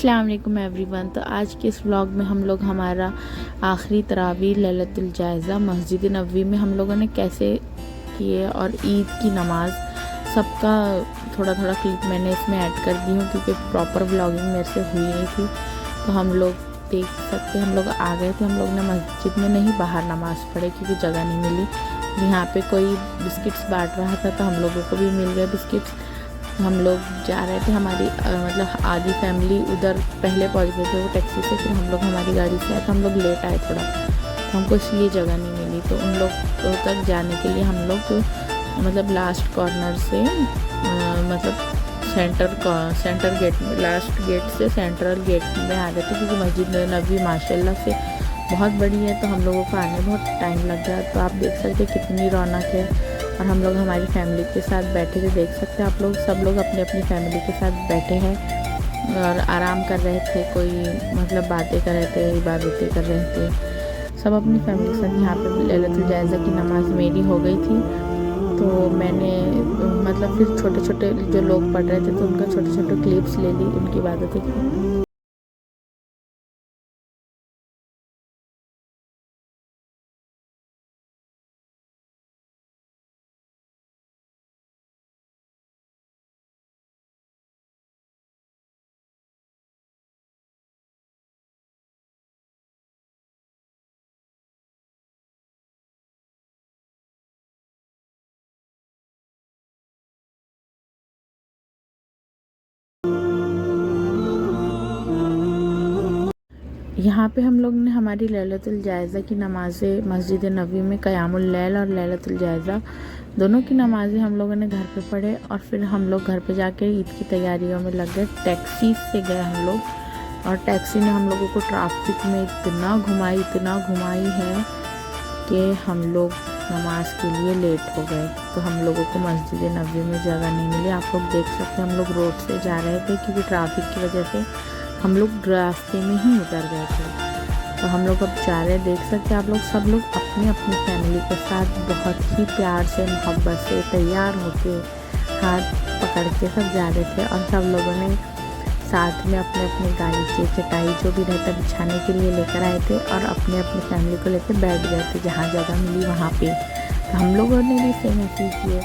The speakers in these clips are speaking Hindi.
अस्सलाम वालेकुम एवरीवन। तो आज के इस व्लॉग में हम लोग हमारा आखिरी तरावीह लैलतुल जायज़ा मस्जिद नबवी में हम लोगों ने कैसे किए और ईद की नमाज़ सबका थोड़ा थोड़ा क्लिप मैंने इसमें ऐड कर दी हूँ क्योंकि प्रॉपर व्लॉगिंग मेरे से हुई नहीं थी। तो हम लोग देख सकते हम लोग आ गए थे। हम लोग ने मस्जिद में नहीं बाहर नमाज़ पढ़े क्योंकि जगह नहीं मिली। यहाँ पे कोई बिस्किट्स बांट रहा था तो हम लोगों को भी मिल गए बिस्किट्स। हम लोग जा रहे थे, हमारी मतलब आधी फैमिली उधर पहले पहुंच गए थे वो टैक्सी से, फिर हम लोग हमारी गाड़ी से आए तो हम लोग लेट आए थोड़ा, तो हमको इसलिए जगह नहीं मिली। तो उन लोग तक जाने के लिए हम लोग मतलब लास्ट कॉर्नर से मतलब सेंटर गेट में, लास्ट गेट से सेंट्रल गेट में आ रहे थे क्योंकि मस्जिद नबवी माशाल्लाह से बहुत बड़ी है तो हम लोगों को आने में बहुत टाइम लग गया। तो आप देख सकते कितनी रौनक है और हम लोग हमारी फैमिली के साथ बैठे थे। देख सकते हैं आप लोग, सब लोग अपनी अपनी फैमिली के साथ बैठे हैं और आराम कर रहे थे। कोई मतलब बातें कर रहे थे, इबादतें कर रहे थे, सब अपनी फैमिली के साथ। यहाँ पे लैलतुल जायज़ा की नमाज़ मेरी हो गई थी तो मैंने मतलब फिर छोटे छोटे जो लोग पढ़ रहे थे तो उनका छोटे छोटे क्लिप्स ले ली, उनकी इबादतें की। यहाँ पे हम लोग ने हमारी लैलतुल जायज़ा की नमाज़ें मस्जिद नबवी में क़यामुल लैल और लैलतुल जायज़ा दोनों की नमाज़ें हम लोगों ने घर पे पढ़े और फिर हम लोग घर पे जाके ईद की तैयारियों में लग गए। टैक्सी से गए हम लोग और टैक्सी ने हम लोगों को ट्रैफिक में इतना घुमाई है कि हम लोग नमाज के लिए लेट हो गए। तो हम लोगों को मस्जिद नबवी में जगह नहीं मिली। आप लोग देख सकते हैं हम लोग रोड से जा रहे थे क्योंकि ट्रैफिक की वजह से हम लोग रास्ते में ही उतर गए थे। तो हम लोग अब जा रहे हैं, देख सकते हैं आप लोग, सब लोग अपनी अपनी फैमिली के साथ बहुत ही प्यार से मोहब्बत से तैयार होके हाथ पकड़ के सब जा रहे थे और सब लोगों ने साथ में अपने अपने गालीचे चटाई जो भी रहता बिछाने के लिए लेकर आए थे और अपने अपनी फैमिली को लेकर बैठ गए थे जहाँ जगह मिली वहाँ पे। तो हम लोगों ने भी सेम ऐसे ही किए।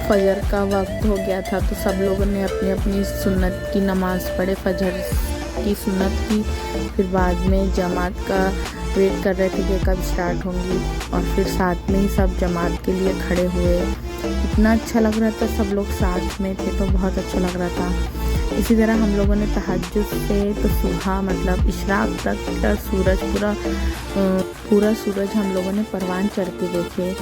फजर का वक्त हो गया था तो सब लोगों ने अपनी अपनी सुन्नत की नमाज़ पढ़े, फजर की सुन्नत की। फिर बाद में जमात का वेट कर रहे थे कि कब स्टार्ट होंगी और फिर साथ में ही सब जमात के लिए खड़े हुए। इतना अच्छा लग रहा था, सब लोग साथ में थे तो बहुत अच्छा लग रहा था। इसी तरह हम लोगों ने तहज्जुद से तो सुबह मतलब इशराक तक का सूरज पूरा सूरज हम लोगों ने परवान चढ़ते देखे।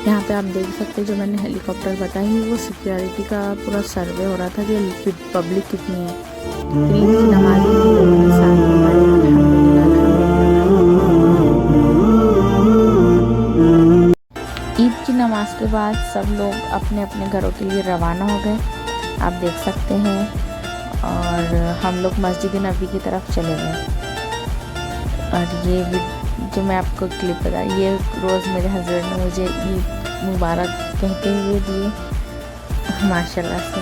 यहाँ पे आप देख सकते हैं जो मैंने हेलीकॉप्टर बताई वो सिक्योरिटी का पूरा सर्वे हो रहा था कि पब्लिक कितनी है। ईद की नमाज़ ईद की नमाज के बाद सब लोग अपने अपने घरों के लिए रवाना हो गए, आप देख सकते हैं। और हम लोग मस्जिद नबवी की तरफ चले गए। और ये जो मैं आपको क्लिप बता, ये रोज़ मेरे हस्बैंड ने मुझे ईद मुबारक कहते हुए दिए माशाल्लाह से।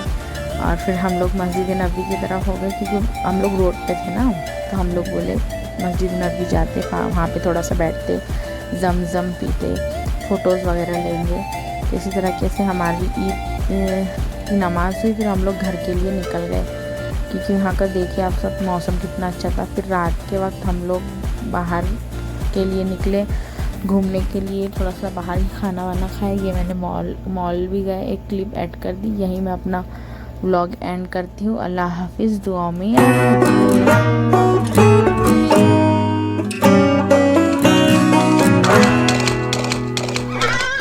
और फिर हम लोग मस्जिद नबवी की तरफ हो गए क्योंकि हम लोग रोड पे थे ना, तो हम लोग बोले मस्जिद नबवी जाते, वहाँ पे थोड़ा सा बैठते, जमज़म पीते, फ़ोटोज़ वगैरह लेंगे। तो इसी तरीके से हमारी ईद की नमाज़ हुई। फिर हम लोग घर के लिए निकल गए क्योंकि वहाँ का देखिए आप सब मौसम कितना अच्छा था। फिर रात के वक्त हम लोग बाहर के लिए निकले घूमने के लिए, थोड़ा सा बाहर ही खाना वाना खाए। ये मैंने मॉल भी गए, एक क्लिप ऐड कर दी। यहीं मैं अपना व्लॉग एंड करती हूँ। अल्लाह हाफिज़, दुआ में याद रखिए।